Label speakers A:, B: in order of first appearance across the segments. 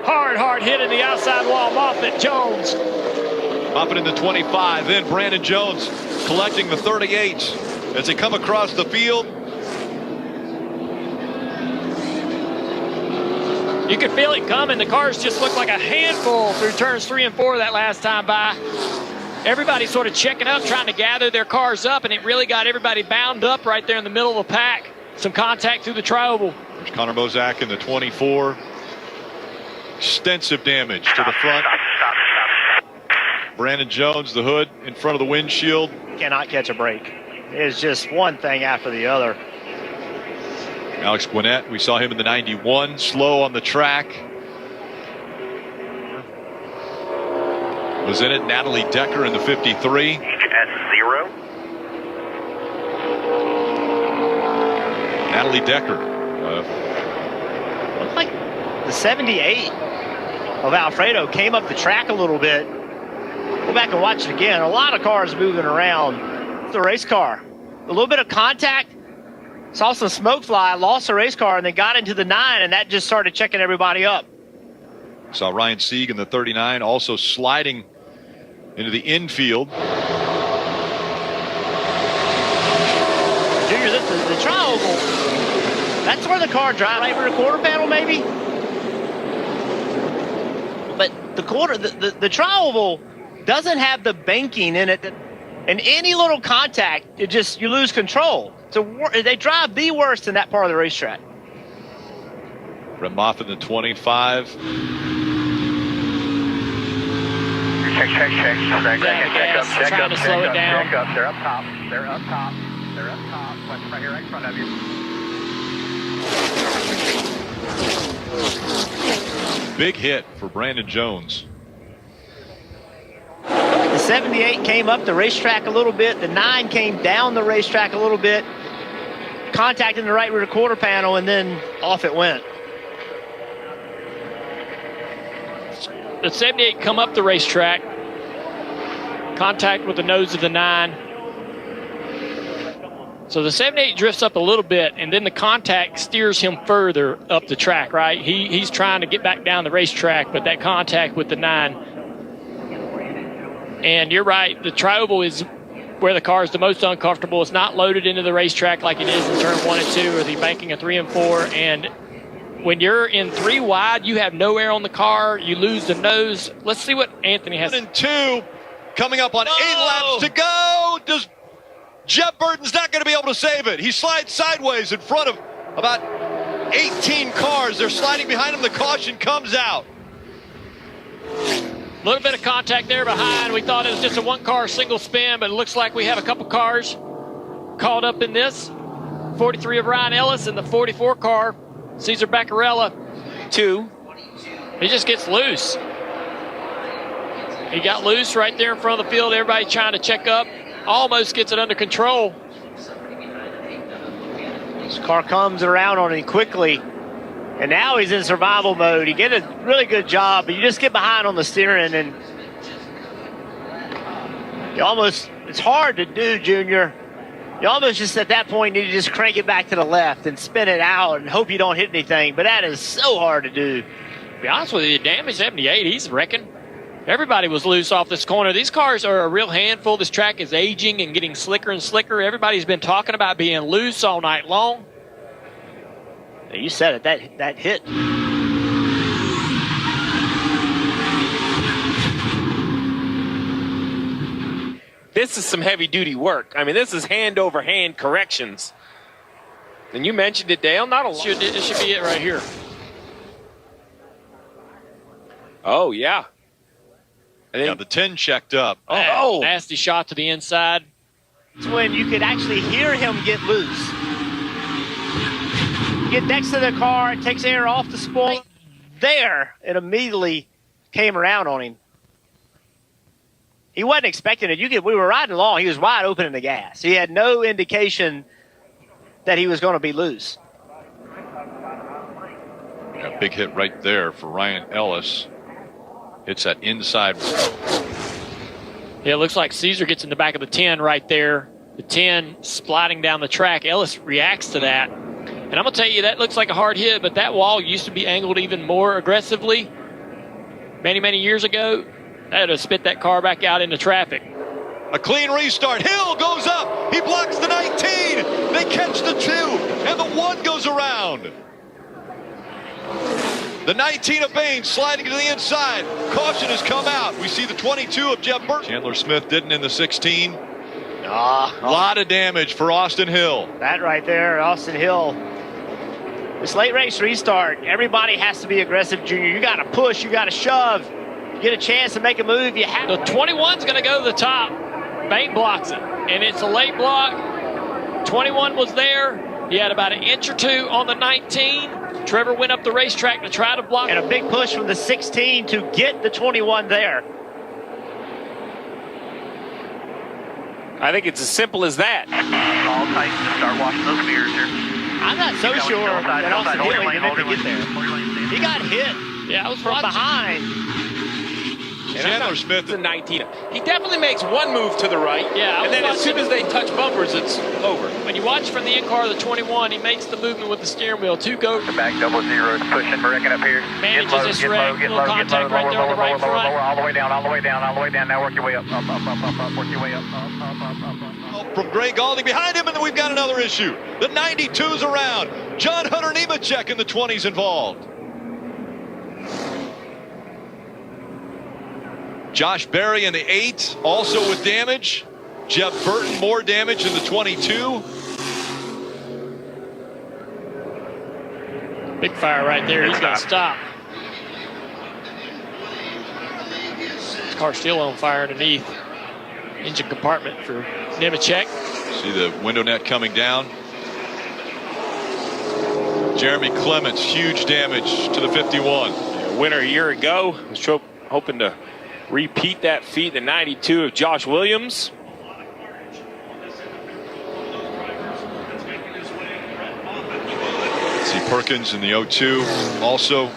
A: Hard hit in the outside wall. Moffitt, Jones.
B: Moffitt in the 25. Then Brandon Jones collecting the 38 as they come across the field.
A: You could feel it coming. The cars just looked like a handful through turns 3 and 4 that last time by. Everybody sort of checking up, trying to gather their cars up, and it really got everybody bound up right there in the middle of the pack. Some contact through the tri-oval.
B: There's Connor Mozak in the 24. Extensive damage to the front. Brandon Jones, the hood in front of the windshield.
C: Cannot catch a break. It's just one thing after the other.
B: Alex Gwinnett, we saw him in the 91, slow on the track. Was in it. Natalie Decker in the 53.
D: S0.
B: Natalie Decker.
C: Looked like the 78 of Alfredo came up the track a little bit. Go back and watch it again. A lot of cars moving around. It's a race car. A little bit of contact. Saw some smoke fly, lost the race car, and then got into the 9, and that just started checking everybody up.
B: Saw Ryan Sieg in the 39 also sliding into the infield.
C: Junior, the tri-oval, that's where the car drives. Right rear quarter panel, maybe? But the tri-oval doesn't have the banking in it, and any little contact, you lose control. So they drive the worst in that part of the racetrack.
B: Brett Moffitt in the 25.
D: Check.
A: Trying to slow it down.
D: Check up. They're up top. Right here, right in front of you.
B: Big hit for Brandon Jones.
C: The 78 came up the racetrack a little bit. The 9 came down the racetrack a little bit. Contact in the right rear quarter panel, and then off it went.
A: The 78 come up the racetrack. Contact with the nose of the 9. So the 78 drifts up a little bit, and then the contact steers him further up the track, right? He's trying to get back down the racetrack, but that contact with the 9. And you're right, the tri-oval is where the car is the most uncomfortable. It's not loaded into the racetrack like it is in turn 1 and 2 or the banking of 3 and 4. And when you're in 3 wide, you have no air on the car. You lose the nose. Let's see what Anthony has.
B: 1 and 2 coming up on 8 laps to go. Jeff Burton's not going to be able to save it. He slides sideways in front of about 18 cars. They're sliding behind him. The caution comes out.
A: A little bit of contact there behind. We thought it was just a 1-car single spin, but it looks like we have a couple cars caught up in this. 43 of Ryan Ellis and the 44 car, Cesar Beccarella, 2. He just gets loose. He got loose right there in front of the field. Everybody trying to check up. Almost gets it under control.
C: This car comes around on him quickly. And now he's in survival mode. He did a really good job, but you just get behind on the steering, and it's hard to do, Junior. You almost just at that point need to just crank it back to the left and spin it out and hope you don't hit anything, but that is so hard to do.
A: To be honest with you, damage 78, he's wrecking. Everybody was loose off this corner. These cars are a real handful. This track is aging and getting slicker and slicker. Everybody's been talking about being loose all night long.
C: You said it, that hit.
E: This is some heavy-duty work. I mean, this is hand-over-hand corrections. And you mentioned it, Dale, not a lot.
A: It should be it right here.
E: Oh, yeah. And then,
B: Yeah, the 10 checked up.
E: Oh.
A: Nasty shot to the inside.
C: It's when you could actually hear him get loose. Get next to the car, it takes air off the spoiler. There, it immediately came around on him. He wasn't expecting it. We were riding along. He was wide open in the gas. He had no indication that he was going to be loose.
B: A big hit right there for Ryan Ellis. Hits that inside.
A: Yeah, it looks like Cesar gets in the back of the 10 right there. The 10 sliding down the track. Ellis reacts to that. And I'm going to tell you, that looks like a hard hit, but that wall used to be angled even more aggressively. many, many years ago, that would have spit that car back out into traffic.
B: A clean restart. Hill goes up. He blocks the 19. They catch the 2, and the 1 goes around. The 19 of Bayne sliding to the inside. Caution has come out. We see the 22 of Jeff Burton. Chandler Smith didn't in the 16. A lot of damage for Austin Hill.
C: That right there, Austin Hill. This late race restart, everybody has to be aggressive, Junior. You got to push, you got to shove. You get a chance to make a move, you have.
A: The 21's going to go to the top. Bayne blocks it, and it's a late block. 21 was there. He had about an inch or two on the 19. Trevor went up the racetrack to try to block.
C: And a big push from the 16 to get the 21 there.
E: I think it's as simple as that.
D: All tight to start washing those mirrors here.
C: I'm not so sure that Austin Hill even meant to get there. He got hit
A: Yeah, I was
C: from
A: watching.
C: behind.
B: Chandler Smith.
E: The 19. He definitely makes one move to the right.
A: Yeah, I
E: and
A: was
E: then as soon
A: watching.
E: as they touch bumpers, it's over.
A: When you watch from the in-car of the 21, he makes the movement with the steering wheel. 2 go.
D: The back 00 is pushing, wrecking up here.
A: Manages this wreck. Little contact right there on the right front.
D: Lower, all the way down, all the way down, all the way down. Now work your way up, up, work your way up, up.
B: From Greg Galding behind him, and then we've got another issue. The 92's around. Hunter Nemechek in the 20's involved. Josh Berry in the 8, also with damage. Jeff Burton, more damage in the 22.
A: Big fire right there. He's going to stop. This car's still on fire underneath. Engine compartment for Nemechek.
B: See the window net coming down. Jeremy Clements, huge damage to the 51.
E: Winner a year ago. Was hoping to repeat that feat. The 92 of Josh Williams.
B: See Perkins in the 02 also.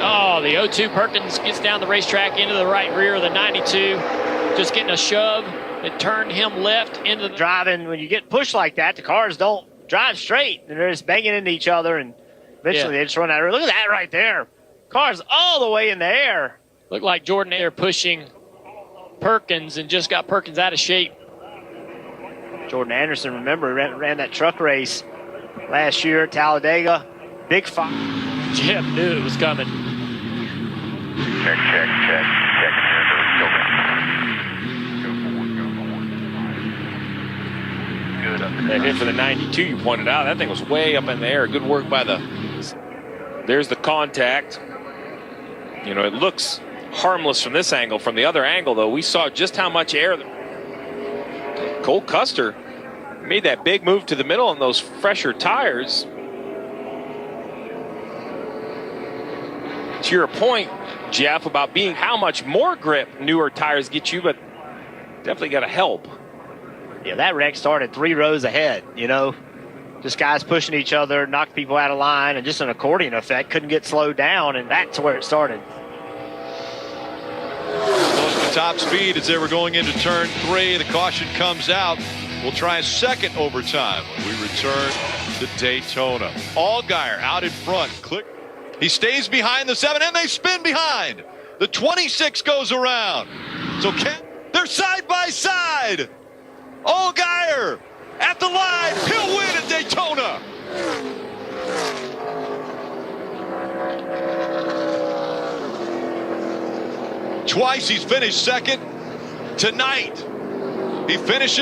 A: Oh, the 02 Perkins gets down the racetrack into the right rear of the 92. Just getting a shove. It turned him left into the
C: Driving, when you get pushed like that, the cars don't drive straight. And they're just banging into each other, and eventually they just run out of. Look at that right there. Car's all the way in the air.
A: Looked like Jordan there pushing Perkins and just got Perkins out of shape.
C: Jordan Anderson, remember, ran that truck race last year at Talladega. Big fire.
A: Jeff knew it was coming.
D: Check. Good up
E: That hit for the 92 you pointed out. That thing was way up in the air. Good work by the. There's the contact. You know, it looks harmless from this angle. From the other angle, though, we saw just how much air. Cole Custer made that big move to the middle on those fresher tires. To your point, Jeff, about being how much more grip newer tires get you, but definitely got to help.
C: Yeah, that wreck started 3 rows ahead, you know. Just guys pushing each other, knocked people out of line, and just an accordion effect. Couldn't get slowed down, and that's where it started.
B: Close to top speed as they were going into turn 3. The caution comes out. We'll try a second overtime when we return to Daytona. Allgaier out in front. Click. He stays behind the 7, and they spin behind. The 26 goes around. So they're side by side. Allgaier at the line. He'll win at Daytona. Twice he's finished second. Tonight, he finishes.